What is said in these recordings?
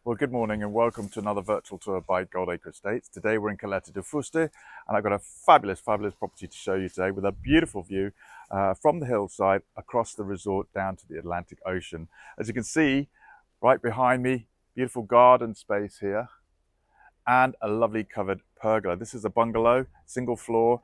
Well, good morning and welcome to another virtual tour by Goldacre Estates. Today we're in Caleta de Fuste and I've got a fabulous property to show you today with a beautiful view from the hillside across the resort down to the Atlantic Ocean. As you can see right behind me, beautiful garden space here and a lovely covered pergola. This is a bungalow, single floor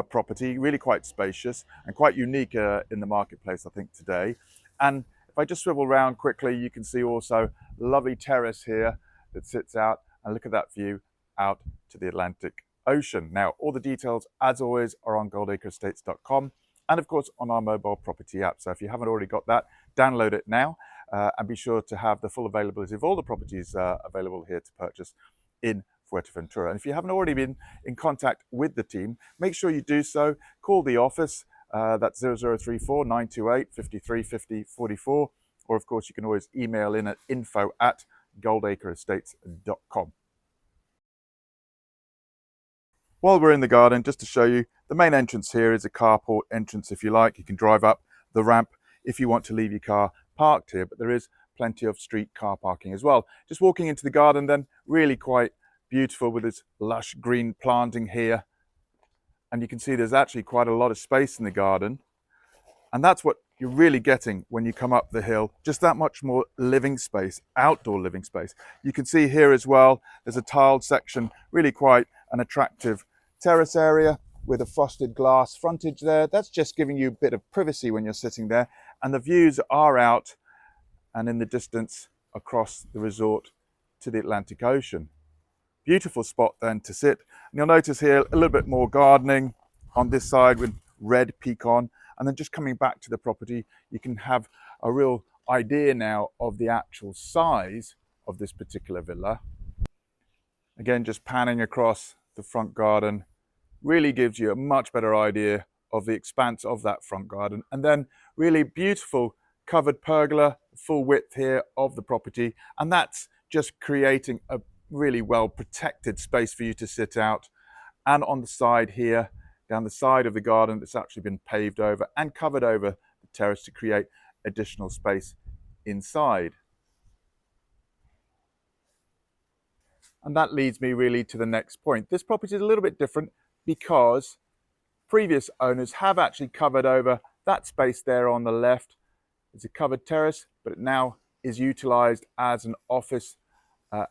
property, really quite spacious and quite unique in the marketplace, I think, today. And if I just swivel around quickly, you can see also lovely terrace here that sits out, and look at that view out to the Atlantic Ocean. Now, all the details, as always, are on goldacreestates.com and, of course, on our mobile property app. So if you haven't already got that, download it now and be sure to have the full availability of all the properties available here to purchase in Fuerteventura. And if you haven't already been in contact with the team, make sure you do so. Call the office, that's 0034 928 5350 44, or of course you can always email in at info@goldacreestates.com. While we're in the garden, just to show you, the main entrance here is a carport entrance if you like. You can drive up the ramp if you want to leave your car parked here, but there is plenty of street car parking as well. Just walking into the garden then, really quite beautiful with this lush green planting here. And you can see there's actually quite a lot of space in the garden. And that's what you're really getting when you come up the hill, just that much more living space, outdoor living space. You can see here as well, there's a tiled section, really quite an attractive terrace area with a frosted glass frontage there. That's just giving you a bit of privacy when you're sitting there. And the views are out and in the distance across the resort to the Atlantic Ocean. Beautiful spot then to sit. And you'll notice here a little bit more gardening on this side with red pecan. And then just coming back to the property, you can have a real idea now of the actual size of this particular villa. Again, just panning across the front garden really gives you a much better idea of the expanse of that front garden. And then really beautiful covered pergola, full width here of the property. And that's just creating a really well protected space for you to sit out. And on the side here, down the side of the garden, it's actually been paved over and covered over the terrace to create additional space inside. And that leads me really to the next point. This property is a little bit different because previous owners have actually covered over that space there on the left. It's a covered terrace, but it now is utilized as an office,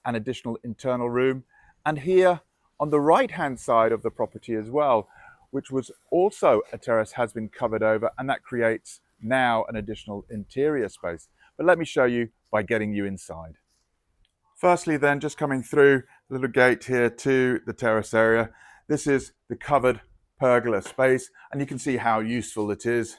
an additional internal room. And here on the right-hand side of the property as well, which was also a terrace, has been covered over, and that creates now an additional interior space. But let me show you by getting you inside. Firstly then, just coming through the little gate here to the terrace area, this is the covered pergola space, and you can see how useful it is,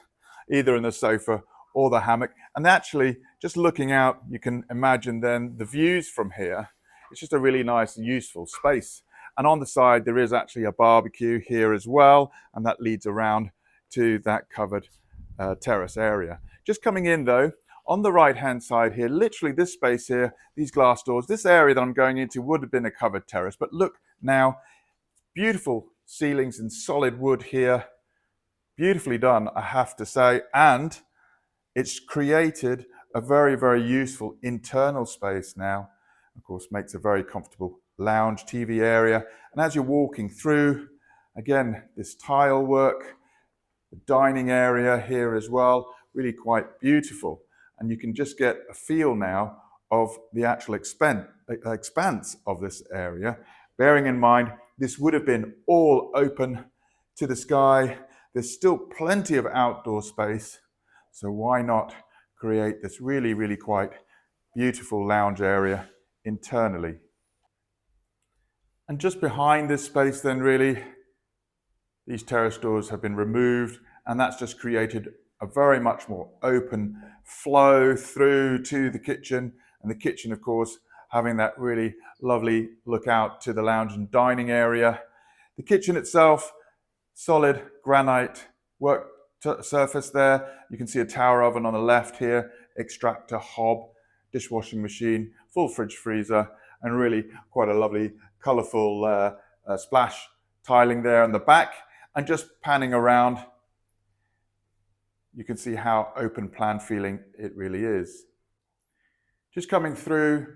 either in the sofa or the hammock. And actually, just looking out, you can imagine then the views from here. It's just a really nice, useful space. And on the side, there is actually a barbecue here as well, and that leads around to that covered terrace area. Just coming in though, on the right-hand side here, literally this space here, these glass doors, this area that I'm going into would have been a covered terrace. But look now, beautiful ceilings in solid wood here. Beautifully done, I have to say. And it's created a very, very useful internal space now. Of course, makes a very comfortable lounge TV area. And as you're walking through, again, this tile work, the dining area here as well, really quite beautiful. And you can just get a feel now of the actual expanse of this area. Bearing in mind, this would have been all open to the sky. There's still plenty of outdoor space. So why not create this really, really quite beautiful lounge area internally? And just behind this space then really, these terrace doors have been removed, and that's just created a very much more open flow through to the kitchen. And the kitchen, of course, having that really lovely look out to the lounge and dining area. The kitchen itself, solid granite work surface there. You can see a tower oven on the left here, extractor, hob, dishwashing machine, full fridge freezer, and really quite a lovely colourful splash tiling there in the back. And just panning around, you can see how open plan feeling it really is. Just coming through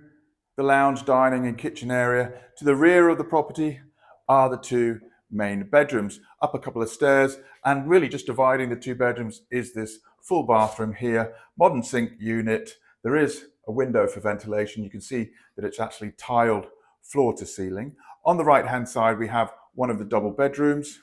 the lounge, dining and kitchen area. To the rear of the property are the two main bedrooms, up a couple of stairs, and really just dividing the two bedrooms is this full bathroom here, modern sink unit. There is a window for ventilation. You can see that it's actually tiled floor to ceiling. On the right hand side we have one of the double bedrooms.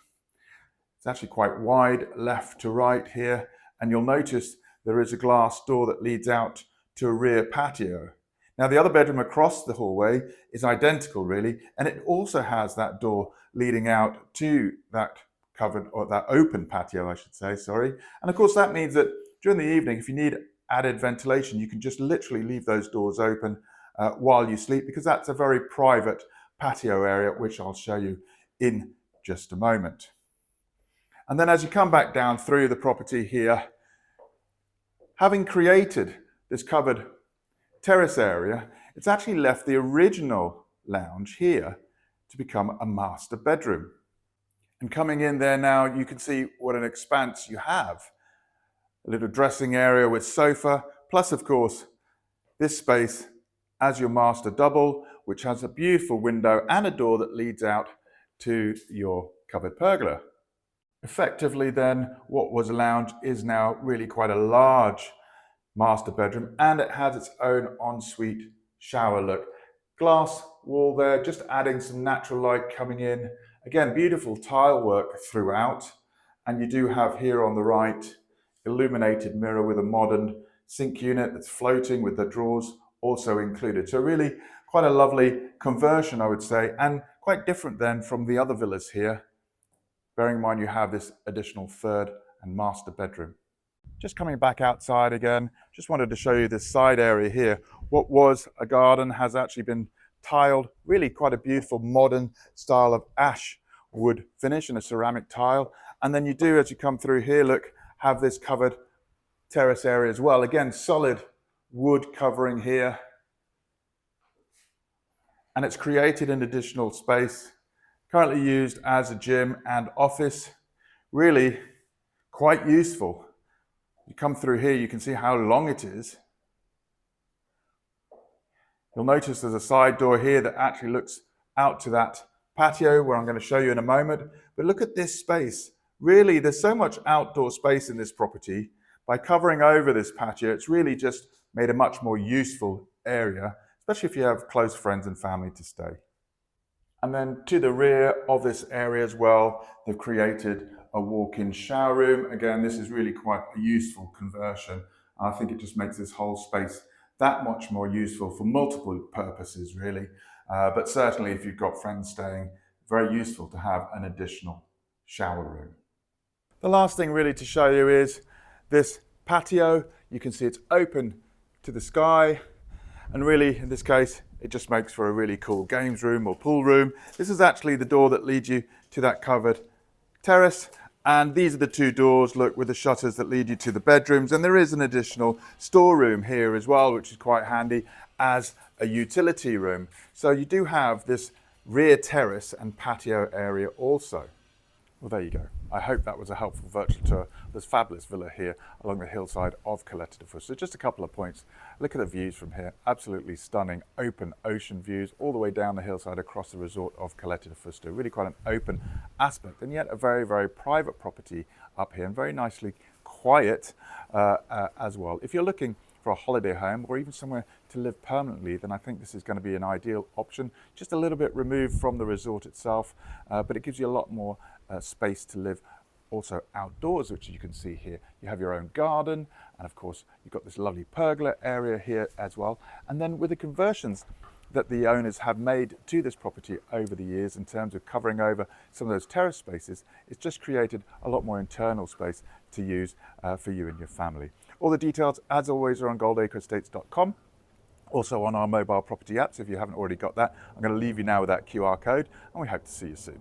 It's actually quite wide left to right here, and you'll notice there is a glass door that leads out to a rear patio. Now the other bedroom across the hallway is identical really, and it also has that door leading out to that covered, or that open patio I should say, sorry. And of course that means that during the evening, if you need added ventilation, you can just literally leave those doors open while you sleep, because that's a very private patio area, which I'll show you in just a moment. And then as you come back down through the property here, having created this covered terrace area, it's actually left the original lounge here to become a master bedroom. And coming in there now, you can see what an expanse you have. A little dressing area with sofa, plus of course this space as your master double, which has a beautiful window and a door that leads out to your covered pergola. Effectively then, what was a lounge is now really quite a large master bedroom, and it has its own ensuite shower look. Glass wall there, just adding some natural light coming in. Again, beautiful tile work throughout, and you do have here on the right illuminated mirror with a modern sink unit that's floating with the drawers also included. So really quite a lovely conversion, I would say, and quite different then from the other villas here, bearing in mind you have this additional third and master bedroom. Just coming back outside again, just wanted to show you this side area here. What was a garden has actually been tiled, really quite a beautiful modern style of ash wood finish and a ceramic tile. And then you do, as you come through here, look, have this covered terrace area as well. Again, solid wood covering here. And it's created an additional space, currently used as a gym and office. Really quite useful. You come through here, you can see how long it is. You'll notice there's a side door here that actually looks out to that patio where I'm going to show you in a moment. But look at this space. Really, there's so much outdoor space in this property. By covering over this patio, it's really just made a much more useful area, especially if you have close friends and family to stay. And then to the rear of this area as well, they've created a walk-in shower room. Again, this is really quite a useful conversion. I think it just makes this whole space that much more useful for multiple purposes, really. But certainly if you've got friends staying, very useful to have an additional shower room. The last thing really to show you is this patio. You can see it's open to the sky, and really in this case it just makes for a really cool games room or pool room. This is actually the door that leads you to that covered terrace, and these are the two doors, look, with the shutters that lead you to the bedrooms, and there is an additional storeroom here as well, which is quite handy as a utility room. So you do have this rear terrace and patio area also. Well, there you go. I hope that was a helpful virtual tour of this fabulous villa here along the hillside of Caleta de Fuste. So just a couple of points. Look at the views from here. Absolutely stunning open ocean views all the way down the hillside across the resort of Caleta de Fuste. Really quite an open aspect, and yet a very, very private property up here, and very nicely quiet as well. If you're looking for a holiday home or even somewhere to live permanently, then I think this is going to be an ideal option. Just a little bit removed from the resort itself, but it gives you a lot more space to live also outdoors, which you can see here. You have your own garden, and of course you've got this lovely pergola area here as well. And then with the conversions that the owners have made to this property over the years in terms of covering over some of those terrace spaces, it's just created a lot more internal space to use for you and your family. All the details, as always, are on goldacreestates.com. Also on our mobile property apps, if you haven't already got that. I'm going to leave you now with that QR code, and we hope to see you soon.